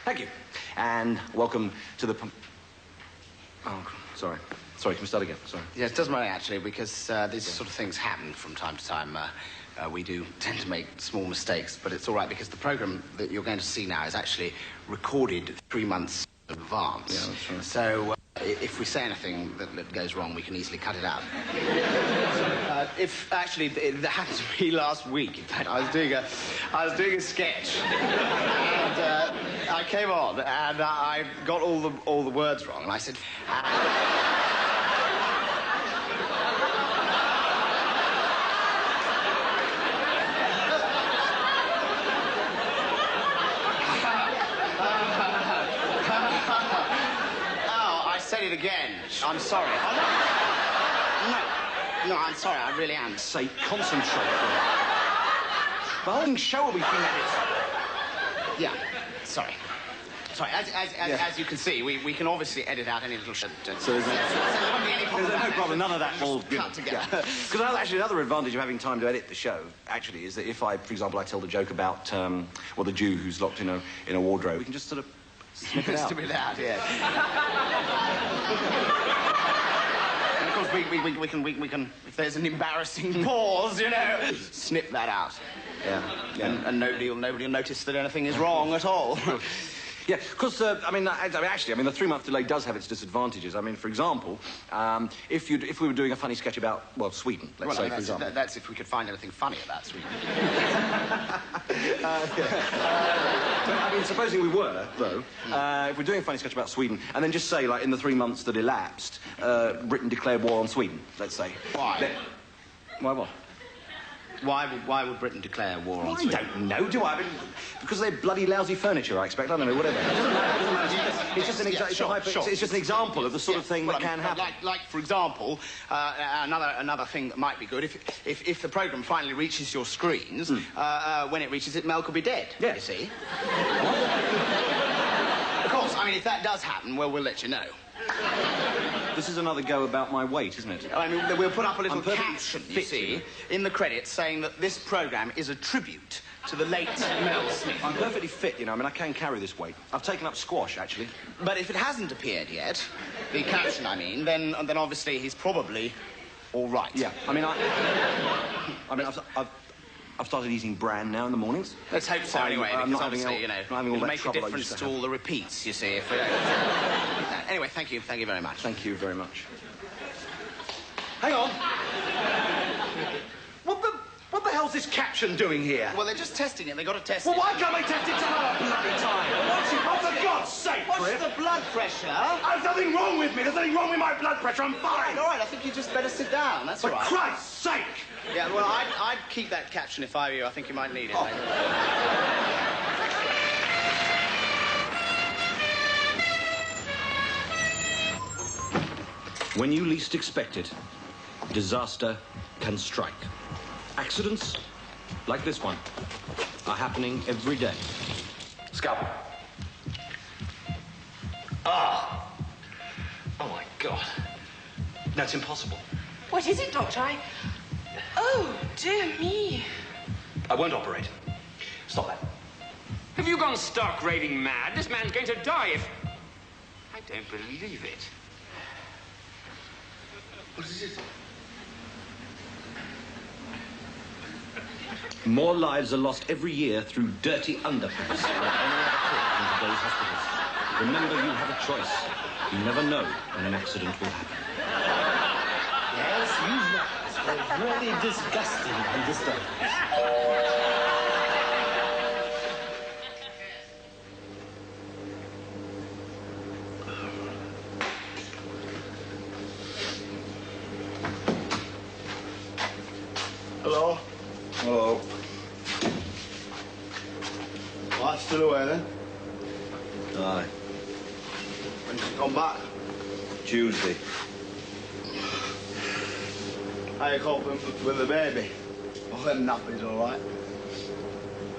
Thank you. And welcome to the... Oh, sorry. Sorry, can we start again? Sorry. Yeah, it doesn't matter, actually, because these sort of things happen from time to time. We do tend to make small mistakes, but it's all right because the programme that you're going to see now is actually recorded 3 months in advance. Yeah, that's right. So if we say anything that goes wrong, we can easily cut it out. It happened to me last week. In fact, I was doing a sketch, and I came on, and I got all the words wrong, and I said. It again. I'm sorry. No, I'm sorry. I really am. Say, concentrate. The whole show will be 3 minutes. Yeah. Sorry. As you can see, we can obviously edit out any little shit. So there's no problem. None of that will cut together. Because actually, another advantage of having time to edit the show actually is that if I, for example, I tell the joke about the Jew who's locked in a wardrobe, we can just sort of. Snip it out. Snip it out, yeah. And of course, we can, if there's an embarrassing pause, you know, snip that out. Yeah. And nobody will notice that anything is wrong at all. Yeah, because, the 3-month delay does have its disadvantages. I mean, for example, if we were doing a funny sketch about, Sweden, let's say, for example. That's if we could find anything funny about Sweden. But, supposing we were, though, if we're doing a funny sketch about Sweden, and then just say, like, in the 3 months that elapsed, Britain declared war on Sweden, let's say. Why? Why what? Why would Britain declare war on Sweden? I don't know, do I? I mean, because they're bloody lousy furniture, I expect. I don't know, whatever. It's just an example of the sort of thing that can happen. Like, for example, another thing that might be good, if the programme finally reaches your screens, when it reaches it, Mel could be dead, you see. Of course, I mean, if that does happen, well, we'll let you know. This is another go about my weight, isn't it? I mean, we'll put up a little caption, you see, in the credits saying that this programme is a tribute to the late Mel Smith. I'm perfectly fit, you know. I mean, I can carry this weight. I've taken up squash, actually. But if it hasn't appeared yet, the caption, I mean, then obviously he's probably all right. Yeah. I've started eating bran now in the mornings. Let's hope so, anyway, because obviously, it'll make a difference to all the repeats, you see, if we don't... Anyway, thank you very much. Thank you very much. Hang on. What the hell's this caption doing here? Well, they're just testing it. They've got to test it. Well, why can't they test it some other bloody time? For God's sake, What's the blood pressure? There's nothing wrong with me. There's nothing wrong with my blood pressure. I'm fine. All right, I think you just better sit down. That's all right. For Christ's sake! Yeah, well, I'd keep that caption if I were you. I think you might need it. Oh. When you least expect it, disaster can strike. Accidents, like this one, are happening every day. Scalpel. Ah! Oh, my God. That's impossible. What is it, Doctor? Oh, dear me. I won't operate. Stop that. Have you gone stark raving mad? This man's going to die if... I don't believe it. What is it? More lives are lost every year through dirty underpants than any other put in today's hospitals. Remember, you have a choice. You never know when an accident will happen. Yes, you know, it's really disgusting and disturbing. Hello? Hello. Wife's still away then? Aye. When did she come back? Tuesday. How you coping with the baby? Oh, them nappies all right?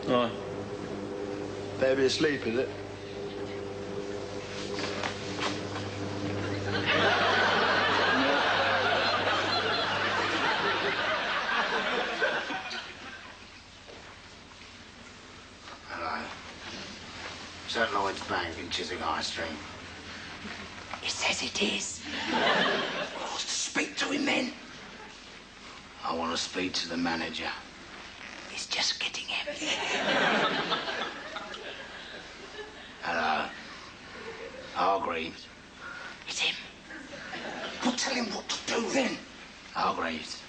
Aye. Baby asleep, is it? St. Lloyd's Bank in Chiswick High Street. He says it is. Wants to speak to him then? I want to speak to the manager. He's just getting him. Hello. Hargreaves. It's him. Well, tell him what to do then. Hargreaves,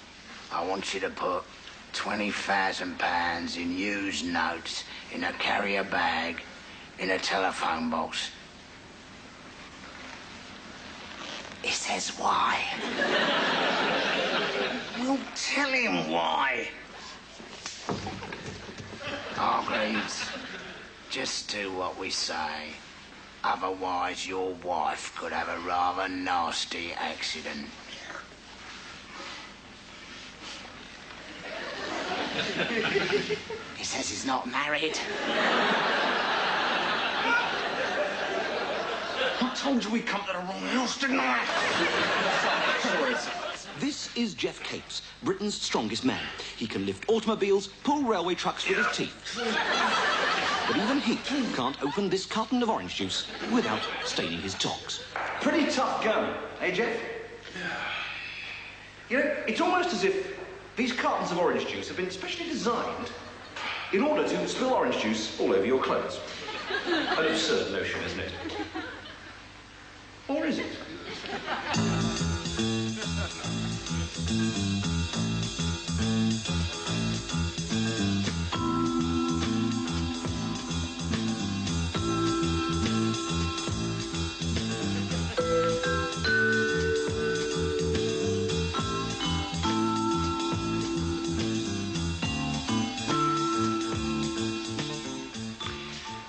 I want you to put £20,000 in used notes in a carrier bag in a telephone box. He says why. Well, tell him why. Hargreaves, just do what we say. Otherwise, your wife could have a rather nasty accident. He says he's not married. I told you we come to the wrong house, didn't I? This is Jeff Capes, Britain's strongest man. He can lift automobiles, pull railway trucks with his teeth. But even he can't open this carton of orange juice without staining his togs. Pretty tough going, eh, Jeff? You know, it's almost as if these cartons of orange juice have been specially designed in order to spill orange juice all over your clothes. An absurd notion, isn't it? Or is it?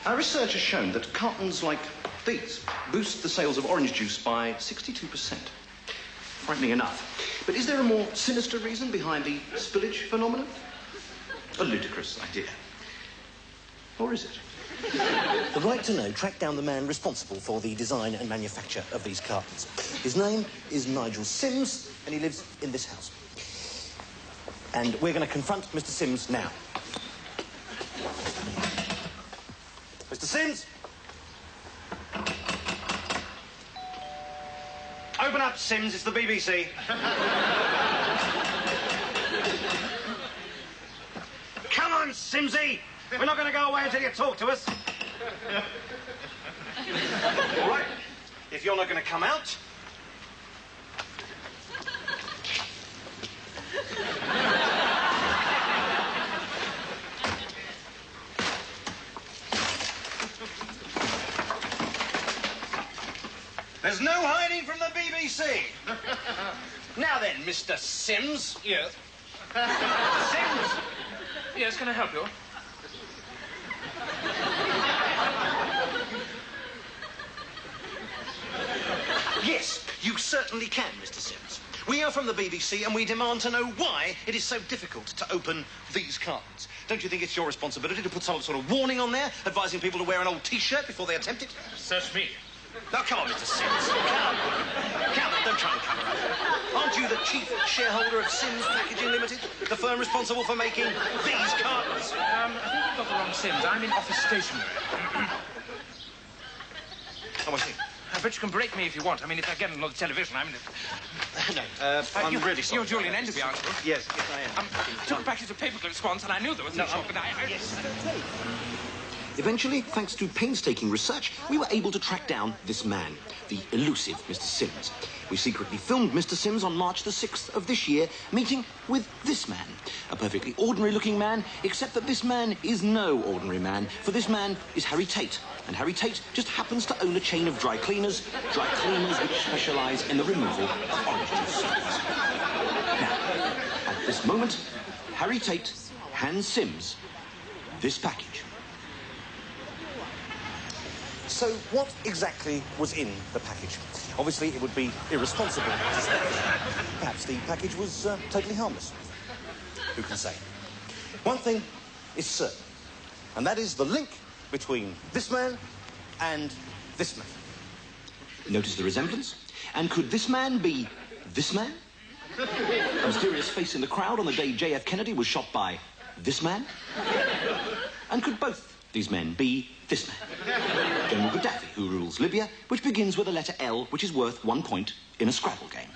Our research has shown that cartons like these boost the sales of orange juice by 62%. Frightening enough. But is there a more sinister reason behind the spillage phenomenon? A ludicrous idea. Or is it? The Right to Know tracked down the man responsible for the design and manufacture of these cartons. His name is Nigel Sims, and he lives in this house. And we're going to confront Mr. Sims now. Mr. Sims? Open up, Sims. It's the BBC. Come on, Simsy. We're not going to go away until you talk to us. All right. If you're not going to come out... There's no hiding from the BBC. Now then, Mr. Sims. Yes. Sims! Yes, can I help you? Yes, you certainly can, Mr. Sims. We are from the BBC and we demand to know why it is so difficult to open these cartons. Don't you think it's your responsibility to put some sort of warning on there, advising people to wear an old T-shirt before they attempt it? Search me. Now, come on, Mr. Sims. Come on, don't try to cover up. Aren't you the chief shareholder of Sims Packaging Limited, the firm responsible for making these cartons? I think you've got the wrong Sims. I'm in office stationery. Oh, I see. I bet you can break me if you want. I mean, if I get on the television, I'm in it. No, I'm really sorry. You're Julian Enderby, aren't you? Yes, I am. Took a package of paper clips once, and I knew there was no shop, but Yes. Eventually, thanks to painstaking research, we were able to track down this man, the elusive Mr. Sims. We secretly filmed Mr. Sims on March the 6th of this year, meeting with this man. A perfectly ordinary-looking man, except that this man is no ordinary man, for this man is Harry Tate. And Harry Tate just happens to own a chain of dry cleaners which specialise in the removal of orange juice stains. Now, at this moment, Harry Tate hands Sims this package. So what exactly was in the package? Obviously, it would be irresponsible to say. Perhaps the package was totally harmless. Who can say? One thing is certain, and that is the link between this man and this man. Notice the resemblance? And could this man be this man? A mysterious face in the crowd on the day JF Kennedy was shot by this man? And could both these men be this man? General Gaddafi, who rules Libya, which begins with the letter L, which is worth 1 point in a Scrabble game.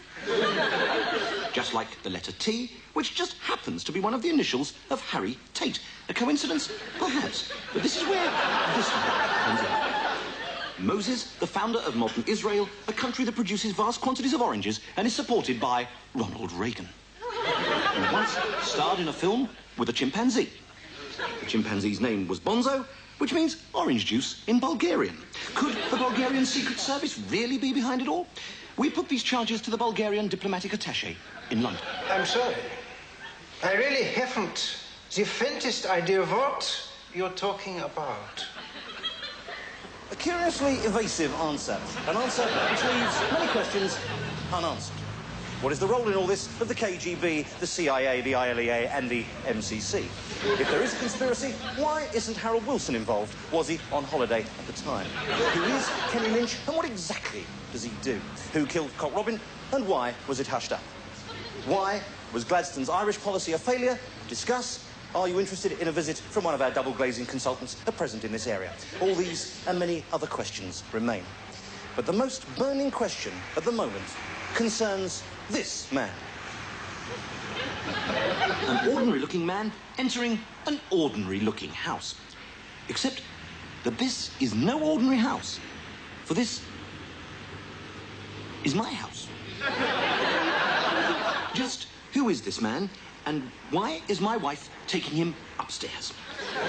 Just like the letter T, which just happens to be one of the initials of Harry Tate. A coincidence? Perhaps. But this is where this man comes in. Moses, the founder of modern Israel, a country that produces vast quantities of oranges and is supported by Ronald Reagan. He once starred in a film with a chimpanzee. The chimpanzee's name was Bonzo, which means orange juice in Bulgarian. Could the Bulgarian Secret Service really be behind it all? We put these charges to the Bulgarian diplomatic attaché in London. I'm sorry. I really haven't the faintest idea of what you're talking about. A curiously evasive answer. An answer which leaves many questions unanswered. What is the role in all this of the KGB, the CIA, the ILEA and the MCC? If there is a conspiracy, why isn't Harold Wilson involved? Was he on holiday at the time? Who is Kenny Lynch and what exactly does he do? Who killed Cock Robin and why was it hushed up? Why was Gladstone's Irish policy a failure? Discuss. Are you interested in a visit from one of our double-glazing consultants at present in this area? All these and many other questions remain. But the most burning question at the moment concerns this man. An ordinary-looking man entering an ordinary-looking house. Except that this is no ordinary house, for this is my house. Just who is this man, and why is my wife taking him upstairs?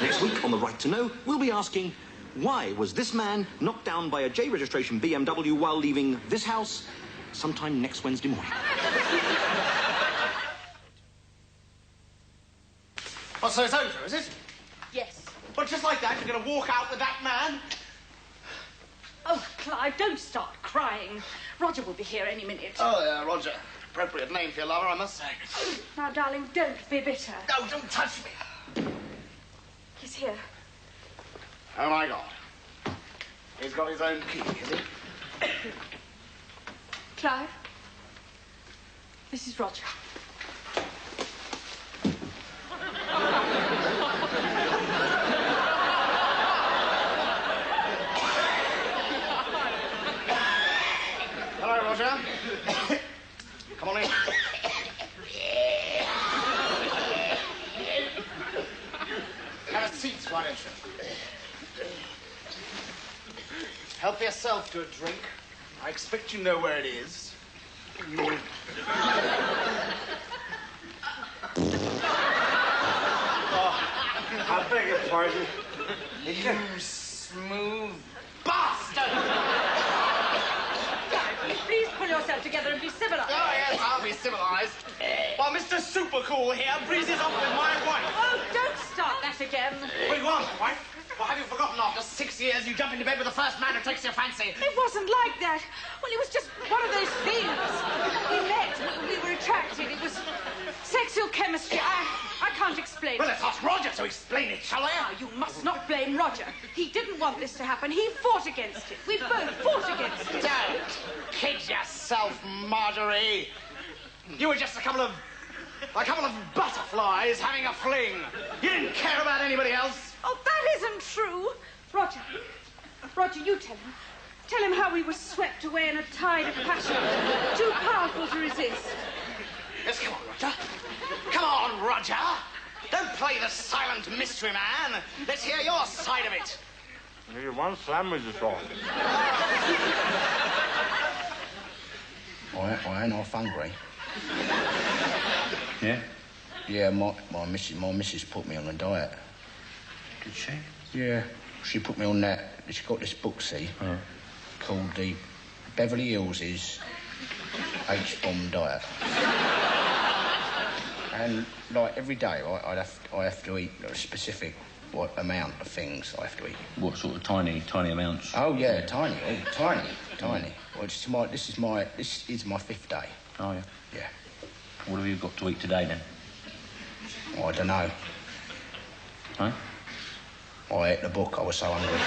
Next week on The Right to Know, we'll be asking, why was this man knocked down by a J registration BMW while leaving this house sometime next Wednesday morning? Oh, so it's over, is it? Yes. Well, just like that, you're going to walk out with that man? Oh, Clive, don't start crying. Roger will be here any minute. Oh, yeah, Roger. Appropriate name for your lover, I must say. Now, darling, don't be bitter. No, don't touch me. He's here. Oh, my God. He's got his own key, has he? Clive, this is Roger. Hello, Roger. Come on in. Have a seat, why don't you? Help yourself to a drink. I expect you know where it is. I beg your pardon. You smooth bastard! Please pull yourself together and be civilized. Oh, yes, I'll be civilized. While Mr. Supercool here breezes off with my wife. Oh, don't start that again. What do you want, wife? Well, have you forgotten after 6 years you jump into bed with the first man who takes your fancy? It wasn't like that. Well, it was just one of those things. We met, we were attracted. It was sexual chemistry. I can't explain Well, it. let's ask Roger to explain it, shall we? Now, you must not blame Roger. He didn't want this to happen. He fought against it. We both fought against it. Don't kid yourself, Marjorie. You were just a couple of butterflies having a fling. You didn't care about anybody else. Oh, that isn't true. Roger, you tell him. Tell him how we were swept away in a tide of passion, too powerful to resist. Yes, come on, Roger. Come on, Roger. Don't play the silent mystery man. Let's hear your side of it. You want sandwich or I ain't half hungry. Yeah? Yeah, my missus put me on a diet. Did she? Yeah, she put me on that. She's got this book, see, called the Beverly Hills's H-bomb diet. And like every day, I have to eat a specific amount of things I have to eat. What sort of tiny amounts? Oh yeah, tiny. Well, this is my 5th day. Oh yeah. Yeah. What have you got to eat today then? I don't know. Huh? I ate the book. I was so hungry.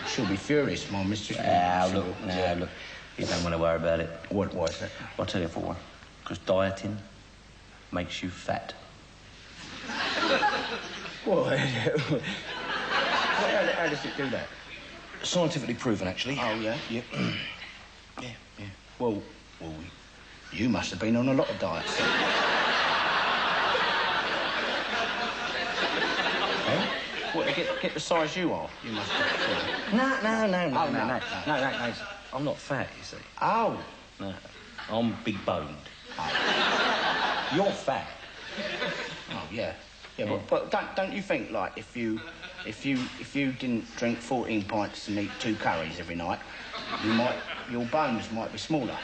She'll be furious, my mistress. Look. You don't want to worry about it. What is it? I'll tell you for. Because dieting makes you fat. What? How does it do that? Scientifically proven, actually. Oh, yeah? Yeah. Yeah. Well, you must have been on a lot of diets. Eh? What, to get the size you are? You must have. No. No. I'm not fat, you see. Oh. No. I'm big boned. Oh. You're fat. Oh, yeah. Yeah, but don't you think, like, if you didn't drink 14 pints and eat 2 curries every night, your bones might be smaller.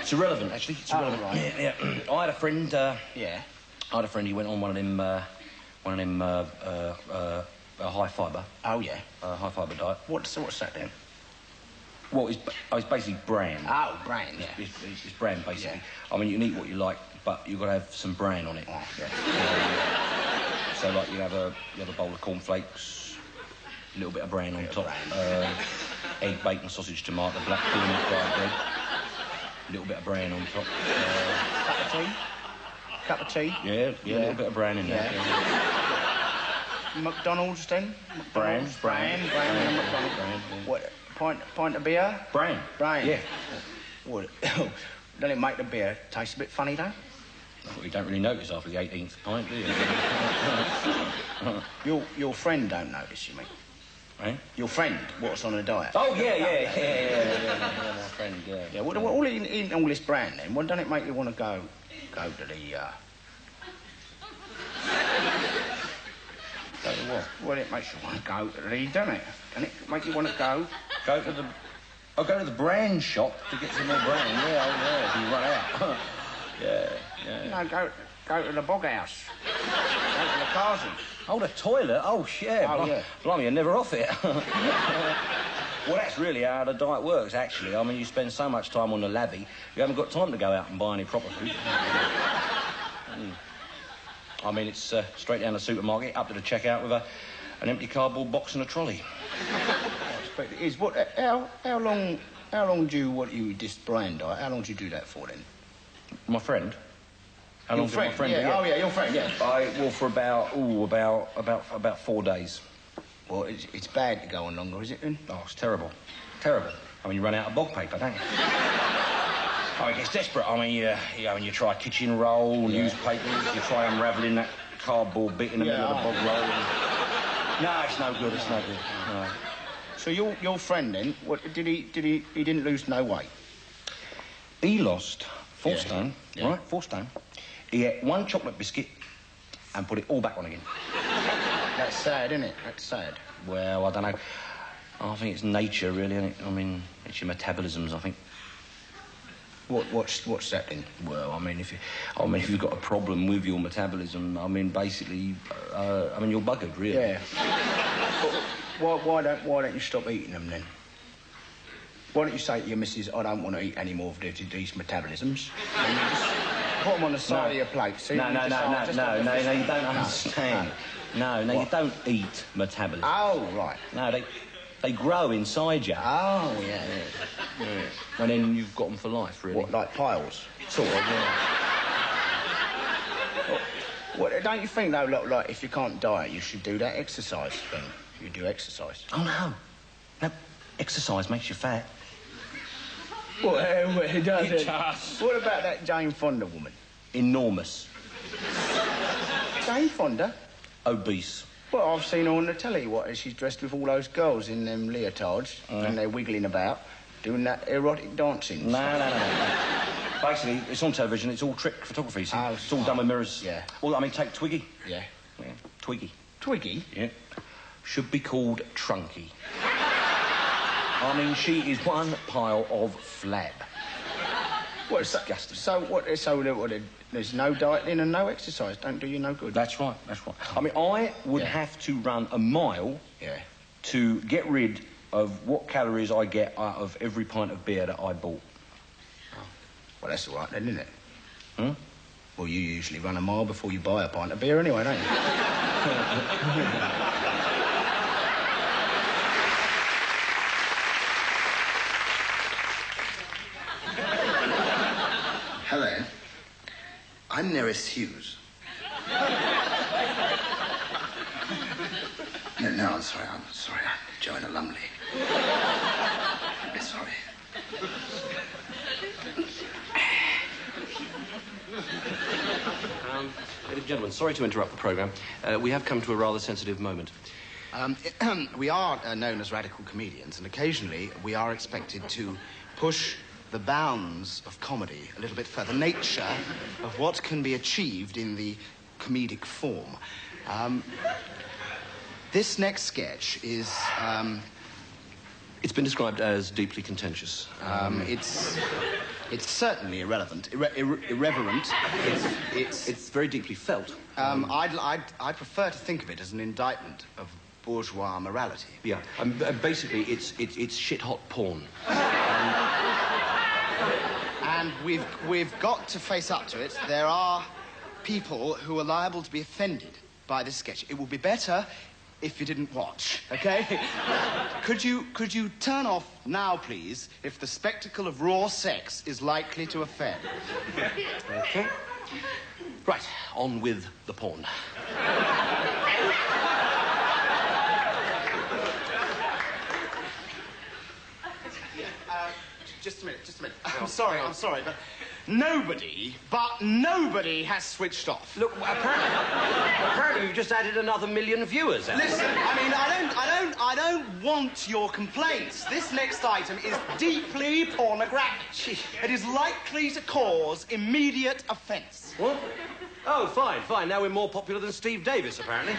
It's irrelevant, actually. It's irrelevant. Oh, right. Yeah. I had a friend. Yeah. I had a friend. He went on one of them high fibre. Oh yeah. High fibre diet. What's that then? Well, it's basically bran. Oh, bran. Yeah. It's bran basically. Yeah. I mean, you can eat what you like, but you've got to have some bran on it. Oh, yeah. So like you have a bowl of cornflakes, a little bit of bran on top, egg, bacon, sausage, tomato, black bean, fried bread, a little bit of bran on top. Cup of tea? Yeah, a little bit of bran in there. Yeah. McDonald's then? Bran. McDonald's. What, pint of beer? Bran. Yeah. What? Doesn't it make the beer taste a bit funny, though? Well, you don't really notice after the 18th pint, do you? Your friend don't notice, you mean? Eh? Your friend, what's on a diet? Oh, yeah, my friend, yeah. Yeah, well, all eating all this bran, then, well, doesn't it make you want to go to the, Go to what? Well, it makes you want to go to the, doesn't it? Doesn't it make you want to go? Go to the bran shop to get some more bran. Yeah, if you run out. Yeah. No, go to the bog house. Go to the Kazi. Oh, the toilet? Oh, yeah. Oh, yeah. Blimey, you're never off it. Well, that's really how the diet works, actually. I mean, you spend so much time on the lavvy, you haven't got time to go out and buy any proper food. I mean, it's straight down the supermarket, up to the checkout with an empty cardboard box and a trolley. I expect it is. What? How long do you eat this bran diet? How long do you do that for then? My friend. How long Your friend? did my friend Yeah. do? Yeah. Oh yeah, your friend. Yeah. For about 4 days. Well, it's bad to go on longer, is it then? Oh, it's terrible. Terrible. I mean, you run out of bog paper, don't you? Oh, it gets desperate. I mean, you try a kitchen roll, newspapers, you try unravelling that cardboard bit in the middle of the bog roll. No, it's no good. It's no good. No. So your friend then? What did he didn't lose no weight? He lost 4 stone. Yeah. Right, 4 stone. He ate 1 chocolate biscuit and put it all back on again. That's sad, isn't it? That's sad. Well, I don't know. I think it's nature, really, isn't it? I mean, it's your metabolisms, I think. What's that then? Well, I mean, if you've got a problem with your metabolism, I mean, basically, you're buggered, really. Yeah. Why don't you stop eating them then? Why don't you say to your missus, I don't want to eat any more of these metabolisms? And you just put them on the side of your plate. See, No, you don't understand. No, you don't eat metabolism. Oh, right. No, they grow inside you. Oh, yeah. And then you've got them for life, really. What, like piles? Sort of, yeah. What, don't you think, though, like, if you can't diet, you should do that exercise thing? You do exercise. Oh, no. No, exercise makes you fat. What, it does It does. What about that Jane Fonda woman? Enormous. Jane Fonda? Obese. Well, I've seen her on the telly, she's dressed with all those girls in them leotards, and they're wiggling about, doing that erotic dancing. No. Basically, it's on television, it's all trick photography, see? It's all done with mirrors. Yeah. Well, I mean, take Twiggy. Yeah. Twiggy. Twiggy? Yeah. Should be called Trunky. I mean, she is one pile of flab. What's disgusting. So there's no dieting and no exercise. Don't do you no good. That's right. I mean, I would have to run a mile to get rid of what calories I get out of every pint of beer that I bought. Oh. Well, that's all right then, isn't it? Hmm? Well, you usually run a mile before you buy a pint of beer anyway, don't you? Hello. I'm Neris Hughes. No, I'm sorry. I'm Joanna Lumley. Sorry. Ladies and gentlemen, sorry to interrupt the programme. We have come to a rather sensitive moment. We are known as radical comedians, and occasionally we are expected to push the bounds of comedy a little bit further. Nature of what can be achieved in the comedic form. This next sketch is... It's been described as deeply contentious. It's certainly irrelevant, irreverent. It's very deeply felt. I'd prefer to think of it as an indictment of bourgeois morality. Yeah, basically, it's shit-hot porn. And we've got to face up to it. There are people who are liable to be offended by this sketch. It would be better if you didn't watch, okay? Could you turn off now, please, if the spectacle of raw sex is likely to offend? Okay. Right, on with the porn. Just a minute. I'm sorry, but nobody has switched off. Look, apparently you've just added another 1 million viewers. Listen, I mean, I don't want your complaints. This next item is deeply pornographic. It is likely to cause immediate offence. What? Oh, fine. Now we're more popular than Steve Davis, apparently.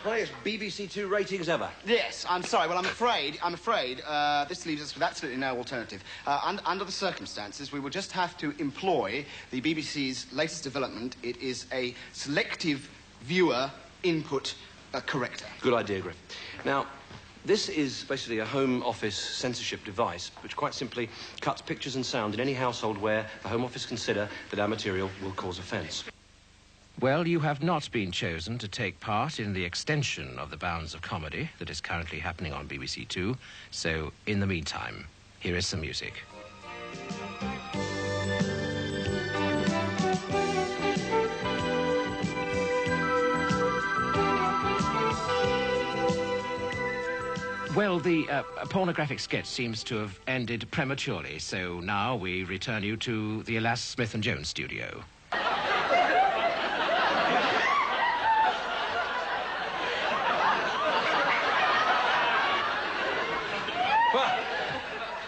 Highest BBC Two ratings ever. Yes, I'm sorry. Well, I'm afraid this leaves us with absolutely no alternative. Under the circumstances, we will just have to employ the BBC's latest development. It is a selective viewer input corrector. Good idea, Griff. Now, this is basically a Home Office censorship device which quite simply cuts pictures and sound in any household where the Home Office consider that our material will cause offence. Well, you have not been chosen to take part in the extension of the bounds of comedy that is currently happening on BBC Two. So, in the meantime, here is some music. Well, the pornographic sketch seems to have ended prematurely, so now we return you to the Alas Smith & Jones studio.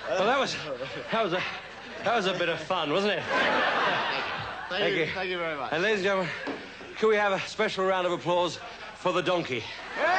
Well, that was a bit of fun, wasn't it? Thank you very much. And ladies and gentlemen, can we have a special round of applause for the donkey? Yeah!